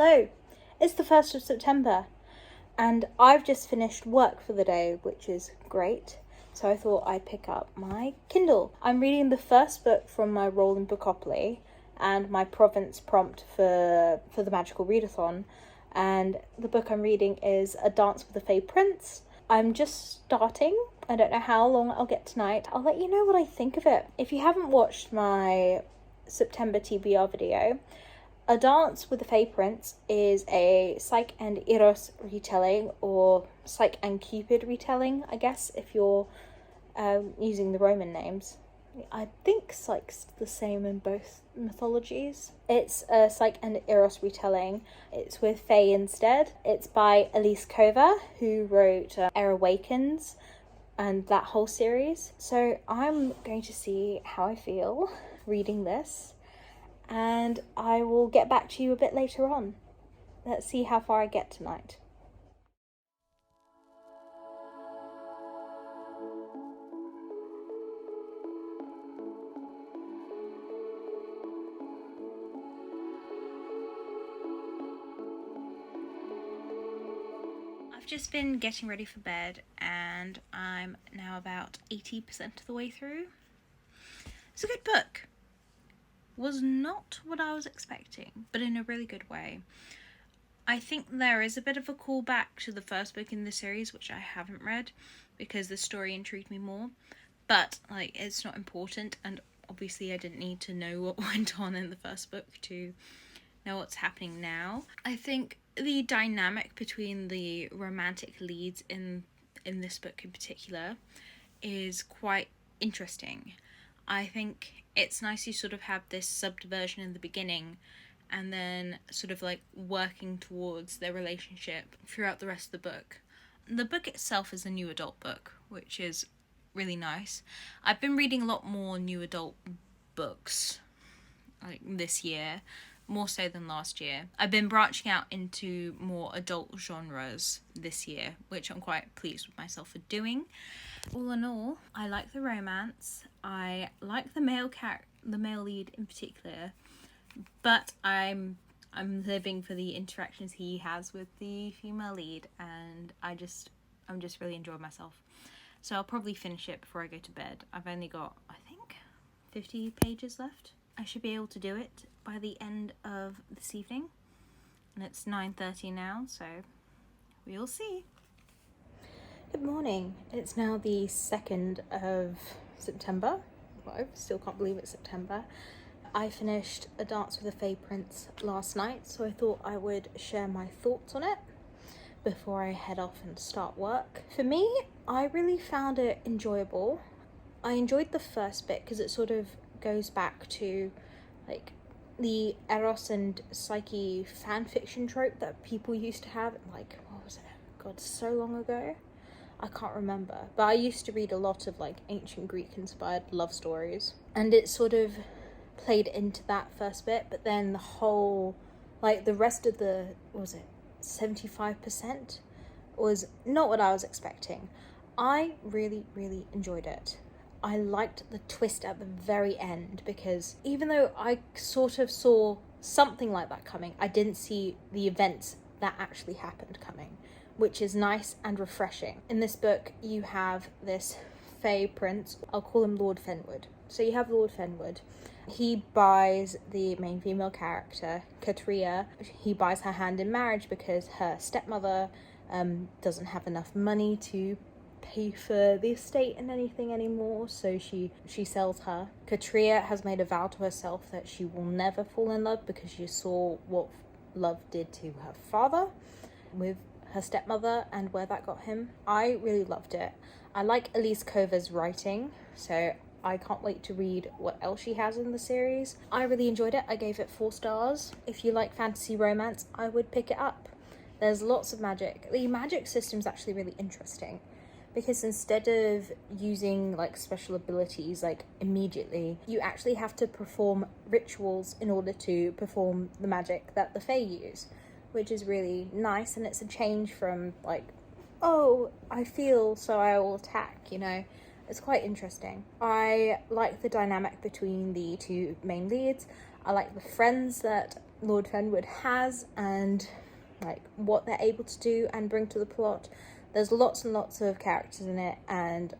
Hello, it's the 1st of September and I've just finished work for the day, which is great. So I thought I'd pick up my Kindle. I'm reading the first book from my role in Bookoplathon and my province prompt for the magical readathon. And the book I'm reading is A Dance with the Fey Prince. I'm just starting. I don't know how long I'll get tonight. I'll let you know what I think of it. If you haven't watched my September TBR video, A Dance with the Fey Prince is a Psyche and Eros retelling, or Psyche and Cupid retelling, I guess, if you're using the Roman names. I think Psyche's the same in both mythologies. It's a Psyche and Eros retelling. It's with Fae instead. It's by Elise Kova, who wrote Air Awakens and that whole series. So I'm going to see how I feel reading this, and I will get back to you a bit later on. Let's see how far I get tonight. I've just been getting ready for bed and I'm now about 80% of the way through. It's a good book. Was not what I was expecting, but in a really good way. I think there is a bit of a callback to the first book in the series, which I haven't read because the story intrigued me more, but it's not important, and obviously I didn't need to know what went on in the first book to know what's happening now. I think the dynamic between the romantic leads in this book in particular is quite interesting. I think it's nice you sort of have this subversion in the beginning and then sort of working towards their relationship throughout the rest of the book. The book itself is a new adult book, which is really nice. I've been reading a lot more new adult books this year, more so than last year. I've been branching out into more adult genres this year, which I'm quite pleased with myself for doing. All in all, I like the romance. I like the male lead in particular, but I'm living for the interactions he has with the female lead, and I'm just really enjoying myself. So I'll probably finish it before I go to bed. I've only got, I think, 50 pages left. I should be able to do it by the end of this evening, and it's 9:30 now, so we'll see. Good morning. It's now the 2nd of September. Well, I still can't believe it's September. I finished A Dance with the Fey Prince last night, so I thought I would share my thoughts on it before I head off and start work. For me, I really found it enjoyable. I enjoyed the first bit because it sort of goes back to the Eros and Psyche fan fiction trope that people used to have, what was it? God, so long ago. I can't remember, but I used to read a lot of ancient Greek inspired love stories, and it sort of played into that first bit, but then the whole the rest of the 75% was not what I was expecting. I really enjoyed it. I liked the twist at the very end, because even though I sort of saw something like that coming, I didn't see the events that actually happened coming, which is nice and refreshing. In this book, you have this Fey prince. I'll call him Lord Fenwood. So you have Lord Fenwood. He buys the main female character, Katria. He buys her hand in marriage because her stepmother doesn't have enough money to pay for the estate and anything anymore, so she sells her. Katria has made a vow to herself that she will never fall in love because she saw what love did to her father with her stepmother and where that got him. I really loved it. I like Elise Kova's writing, so I can't wait to read what else she has in the series. I really enjoyed it. I gave it 4 stars. If you like fantasy romance, I would pick it up. There's lots of magic. The magic system's actually really interesting, because instead of using special abilities immediately, you actually have to perform rituals in order to perform the magic that the Fae use, which is really nice, and it's a change from oh, I feel so I will attack, It's quite interesting. I like the dynamic between the two main leads. I like the friends that Lord Fenwood has and like what they're able to do and bring to the plot. There's lots and lots of characters in it, and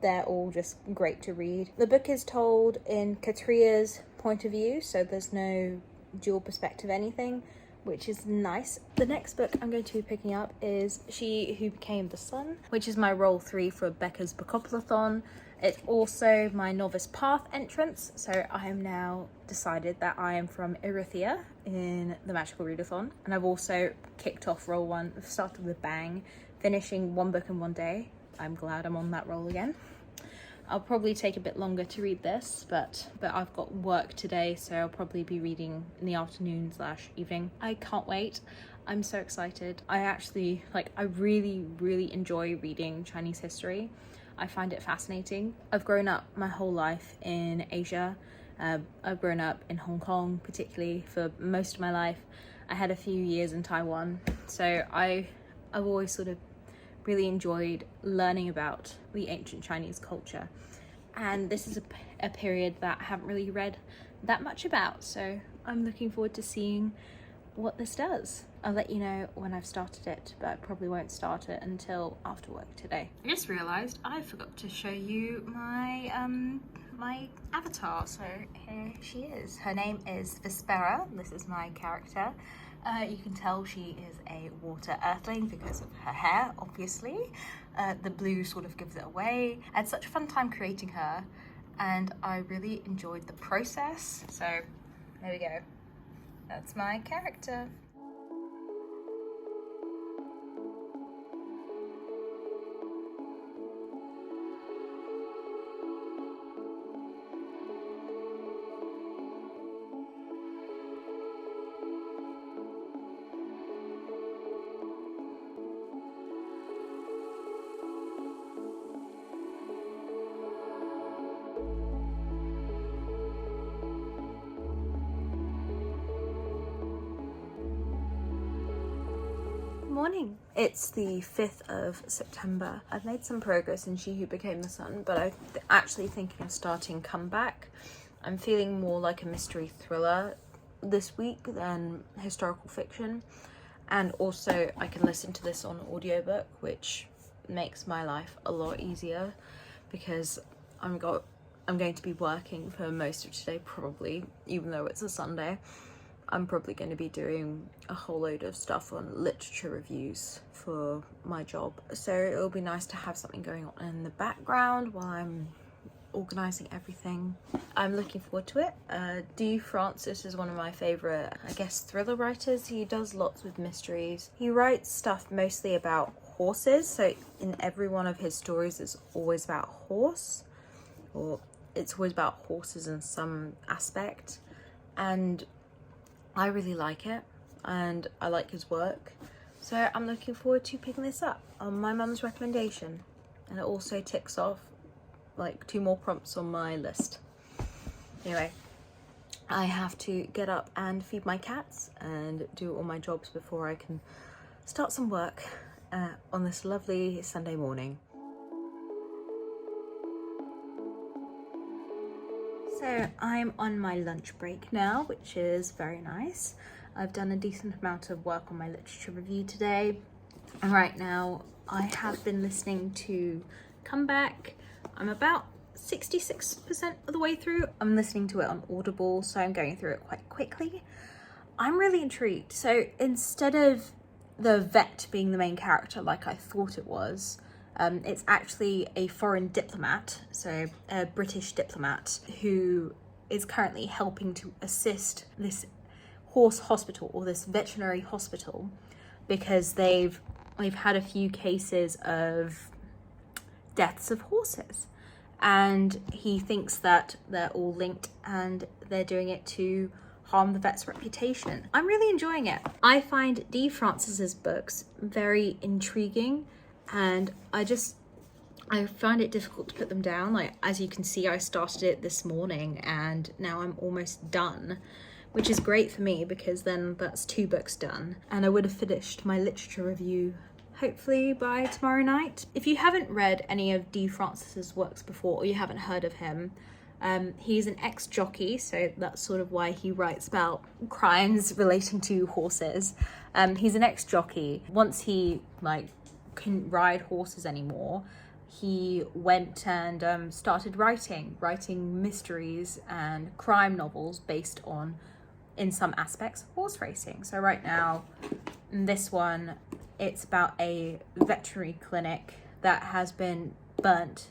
they're all just great to read. The book is told in Katria's point of view, so there's no dual perspective anything, which is nice. The next book I'm going to be picking up is She Who Became the Sun, which is my role 3 for Becca's Bookoplathon. It's also my Novice Path entrance, so I am now decided that I am from Erythea in the Magical Readathon, and I've also kicked off role 1, started with a bang, finishing 1 book in 1 day. I'm glad I'm on that roll again. I'll probably take a bit longer to read this, but I've got work today, so I'll probably be reading in the afternoon / evening. I can't wait. I'm so excited. I really enjoy reading Chinese history. I find it fascinating. I've grown up my whole life in Asia. I've grown up in Hong Kong, particularly for most of my life. I had a few years in Taiwan, so I've always sort of really enjoyed learning about the ancient Chinese culture, and this is a period that I haven't really read that much about, so I'm looking forward to seeing what this does. I'll let you know when I've started it, but I probably won't start it until after work today. I just realised I forgot to show you my my avatar, so here she is. Her name is Vespera. This is my character. You can tell she is a water earthling because of her hair, obviously. The blue sort of gives it away. I had such a fun time creating her, and I really enjoyed the process. So there we go. That's my character. Morning. It's the 5th of September. I've made some progress in She Who Became the Sun, but I'm actually thinking of starting Comeback. I'm feeling more like a mystery thriller this week than historical fiction, and also I can listen to this on audiobook, which makes my life a lot easier because I'm going to be working for most of today, probably, even though it's a Sunday. I'm probably going to be doing a whole load of stuff on literature reviews for my job. So it'll be nice to have something going on in the background while I'm organising everything. I'm looking forward to it. D. Francis is one of my favourite, I guess, thriller writers. He does lots with mysteries. He writes stuff mostly about horses. So in every one of his stories, it's always about horse, or it's always about horses in some aspect. And I really like it, and I like his work, so I'm looking forward to picking this up on my mum's recommendation, and it also ticks off like 2 more prompts on my list. Anyway, I have to get up and feed my cats and do all my jobs before I can start some work on this lovely Sunday morning. So I'm on my lunch break now, which is very nice. I've done a decent amount of work on my literature review today, and right now I have been listening to Comeback. I'm about 66% of the way through. I'm listening to it on Audible, so I'm going through it quite quickly. I'm really intrigued. So instead of the vet being the main character like I thought it was, it's actually a foreign diplomat, so a British diplomat, who is currently helping to assist this horse hospital, or this veterinary hospital, because they've had a few cases of deaths of horses, and he thinks that they're all linked and they're doing it to harm the vet's reputation. I'm really enjoying it. I find D. Francis's books very intriguing, and I find it difficult to put them down. Like, as you can see, I started it this morning and now I'm almost done, which is great for me because then that's 2 books done, and I would have finished my literature review hopefully by tomorrow night. If you haven't read any of D. Francis's works before, or you haven't heard of him, he's an ex-jockey, so that's sort of why he writes about crimes relating to horses. He's an ex-jockey. Once he couldn't ride horses anymore, he went and started writing mysteries and crime novels based on, in some aspects, horse racing. So right now, in this one, it's about a veterinary clinic that has been burnt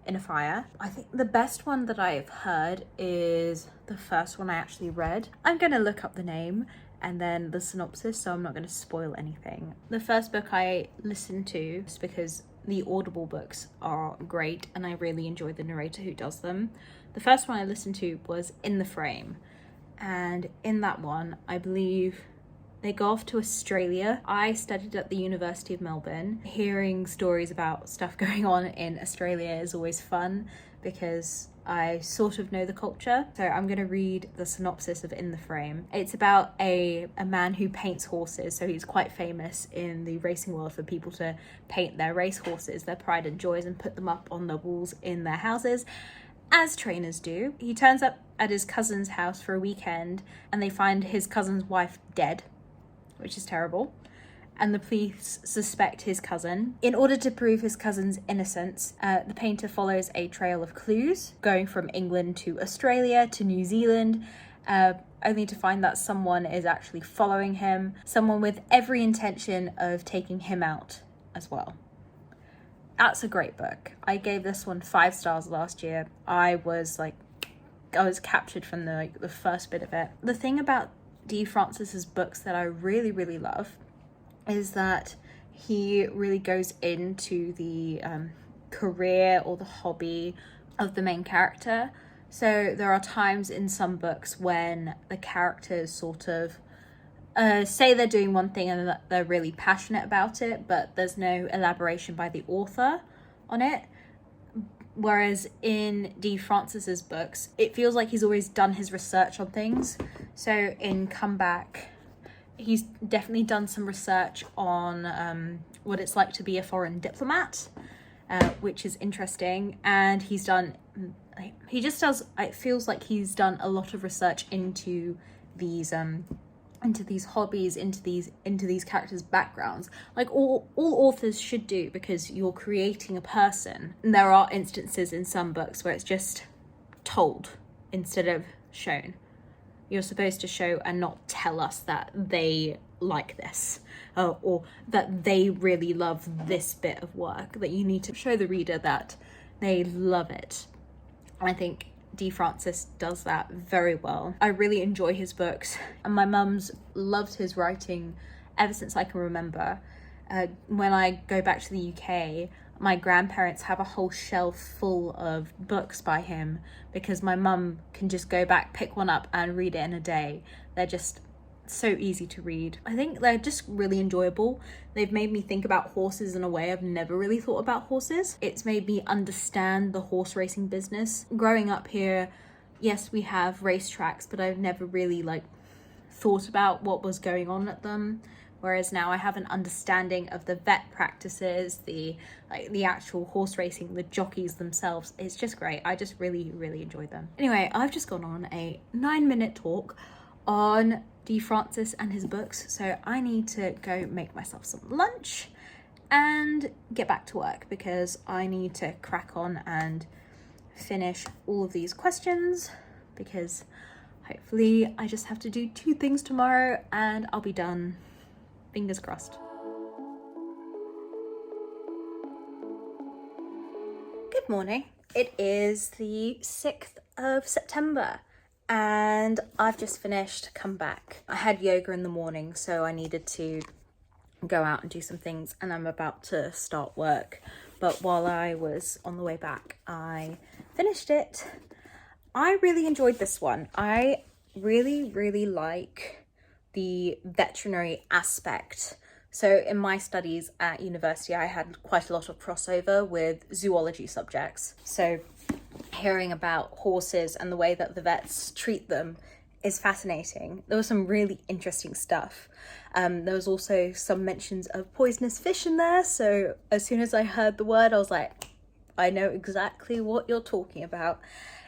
in a fire. I think the best one that I've heard is the first one I actually read. I'm gonna look up the name and then the synopsis, so I'm not gonna spoil anything. The first book I listened to, just because the Audible books are great and I really enjoy the narrator who does them. The first one I listened to was In the Frame, and in that one, I believe they go off to Australia. I studied at the University of Melbourne. Hearing stories about stuff going on in Australia is always fun because I sort of know the culture. So I'm going to read the synopsis of In the Frame. It's about a man who paints horses. So he's quite famous in the racing world for people to paint their race horses, their pride and joys, and put them up on the walls in their houses, as trainers do. He turns up at his cousin's house for a weekend and they find his cousin's wife dead, which is terrible, and the police suspect his cousin. In order to prove his cousin's innocence, the painter follows a trail of clues, going from England to Australia to New Zealand, only to find that someone is actually following him, someone with every intention of taking him out as well. That's a great book. I gave this one 5 stars last year. I was captured from the first bit of it. The thing about D. Francis's books that I really, really love is that he really goes into the career or the hobby of the main character. So there are times in some books when the characters sort of say they're doing one thing and that they're really passionate about it, but there's no elaboration by the author on it. Whereas in D. Francis's books, it feels like he's always done his research on things. So in Comeback, he's definitely done some research on what it's like to be a foreign diplomat, which is interesting. And it feels like he's done a lot of research into these hobbies, into these characters' backgrounds, like all authors should do, because you're creating a person. And there are instances in some books where it's just told instead of shown. You're supposed to show and not tell us that they like this, or that they really love this bit of work, that you need to show the reader that they love it. I think D. Francis does that very well. I really enjoy his books, and my mum's loved his writing ever since I can remember. When I go back to the UK, my grandparents have a whole shelf full of books by him because my mum can just go back, pick one up and read it in a day. They're just so easy to read. I think they're just really enjoyable. They've made me think about horses in a way I've never really thought about horses. It's made me understand the horse racing business. Growing up here, yes, we have racetracks, but I've never really thought about what was going on at them. Whereas now I have an understanding of the vet practices, the actual horse racing, the jockeys themselves. It's just great. I just really, really enjoy them. Anyway, I've just gone on a 9-minute talk on D. Francis and his books, so I need to go make myself some lunch and get back to work because I need to crack on and finish all of these questions, because hopefully I just have to do 2 things tomorrow and I'll be done. Fingers crossed. Good morning. It is the 6th of September and I've just finished Comeback. I had yoga in the morning, so I needed to go out and do some things, and I'm about to start work. But while I was on the way back, I finished it. I really enjoyed this one. I really, really like the veterinary aspect. So in my studies at university, I had quite a lot of crossover with zoology subjects. So hearing about horses and the way that the vets treat them is fascinating. There was some really interesting stuff. There was also some mentions of poisonous fish in there, so as soon as I heard the word, I was like, I know exactly what you're talking about.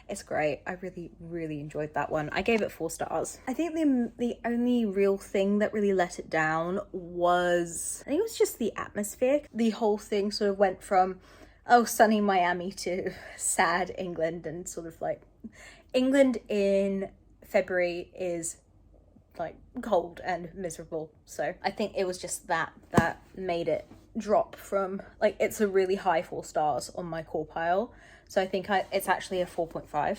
It's great. I really enjoyed that one. I gave it 4 stars. I think the only real thing that really let it down was, I think it was just the atmosphere. The whole thing sort of went from, oh, sunny Miami to sad England, and sort of like England in February is like cold and miserable. So I think it was just that made it drop from, like, it's a really high 4 stars on my core pile. So I think it's actually a 4.5.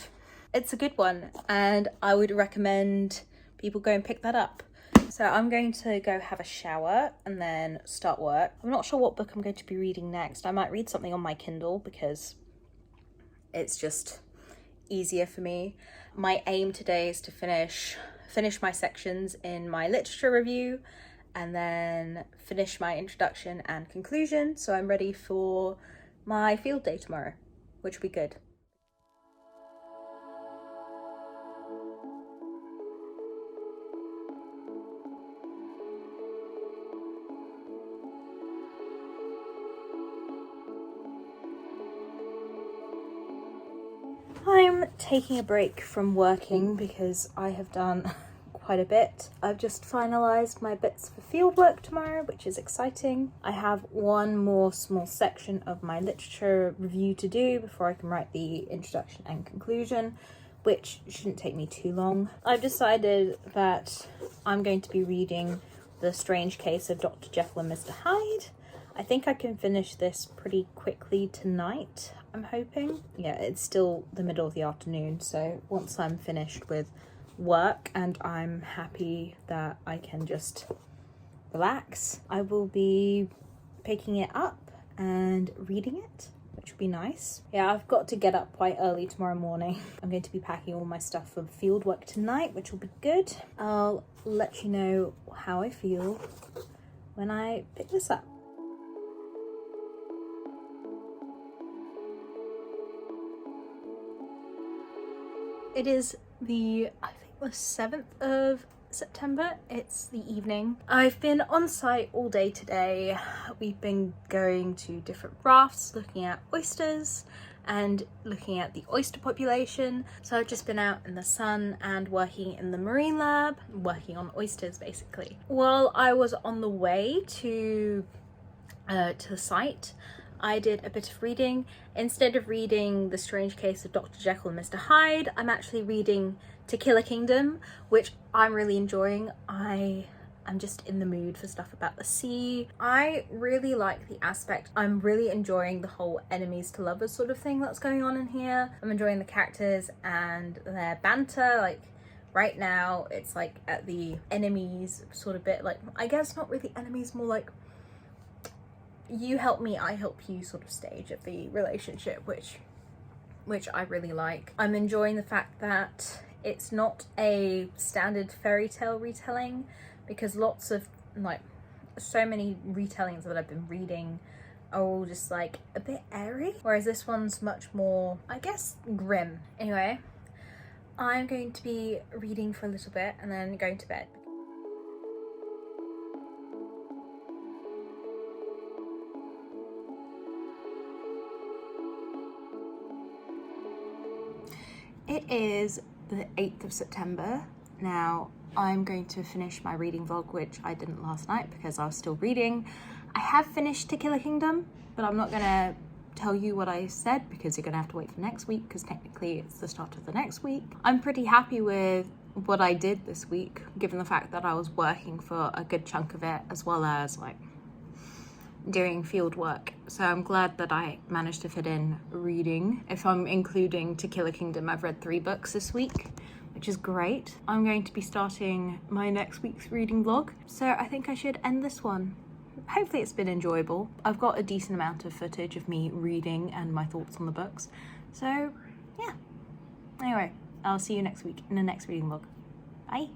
It's a good one, and I would recommend people go and pick that up. So I'm going to go have a shower and then start work. I'm not sure what book I'm going to be reading next. I might read something on my Kindle because it's just easier for me. My aim today is to finish my sections in my literature review and then finish my introduction and conclusion, so I'm ready for my field day tomorrow, which will be good. I'm taking a break from working because I have done quite a bit. I've just finalised my bits for fieldwork tomorrow, which is exciting. I have one more small section of my literature review to do before I can write the introduction and conclusion, which shouldn't take me too long. I've decided that I'm going to be reading The Strange Case of Dr. Jekyll and Mr. Hyde. I think I can finish this pretty quickly tonight, I'm hoping. Yeah, it's still the middle of the afternoon, so once I'm finished with work and I'm happy that I can just relax, I will be picking it up and reading it, which will be nice. Yeah, I've got to get up quite early tomorrow morning. I'm going to be packing all my stuff for field work tonight, which will be good. I'll let you know how I feel when I pick this up. It is the 7th of September. It's the evening. I've been on site all day today. We've been going to different rafts, looking at oysters and looking at the oyster population. So I've just been out in the sun and working in the marine lab, working on oysters basically. While I was on the way to the site, I did a bit of reading. Instead of reading The Strange Case of Dr. Jekyll and Mr. Hyde, I'm actually reading To Kill a Kingdom, which I'm really enjoying. I'm just in the mood for stuff about the sea. I really like the aspect. I'm really enjoying the whole enemies to lovers sort of thing that's going on in here. I'm enjoying the characters and their banter. Like right now, it's like at the enemies sort of bit, like, I guess not really enemies, more like you help me, I help you sort of stage of the relationship, which I really like. I'm enjoying the fact that it's not a standard fairy tale retelling, because lots of, like, so many retellings that I've been reading are all just like a bit airy, whereas this one's much more, I guess, grim. Anyway, I'm going to be reading for a little bit and then going to bed. It is the 8th of September. Now, I'm going to finish my reading vlog, which I didn't last night because I was still reading. I have finished To Kill a Kingdom, but I'm not gonna tell you what I said because you're gonna have to wait for next week, because technically it's the start of the next week. I'm pretty happy with what I did this week, given the fact that I was working for a good chunk of it, as well as like doing field work. So I'm glad that I managed to fit in reading. If I'm including To Kill a Kingdom, I've read 3 books this week, which is great. I'm going to be starting my next week's reading vlog, so I think I should end this one. Hopefully it's been enjoyable. I've got a decent amount of footage of me reading and my thoughts on the books, so yeah. Anyway, I'll see you next week in the next reading vlog. Bye.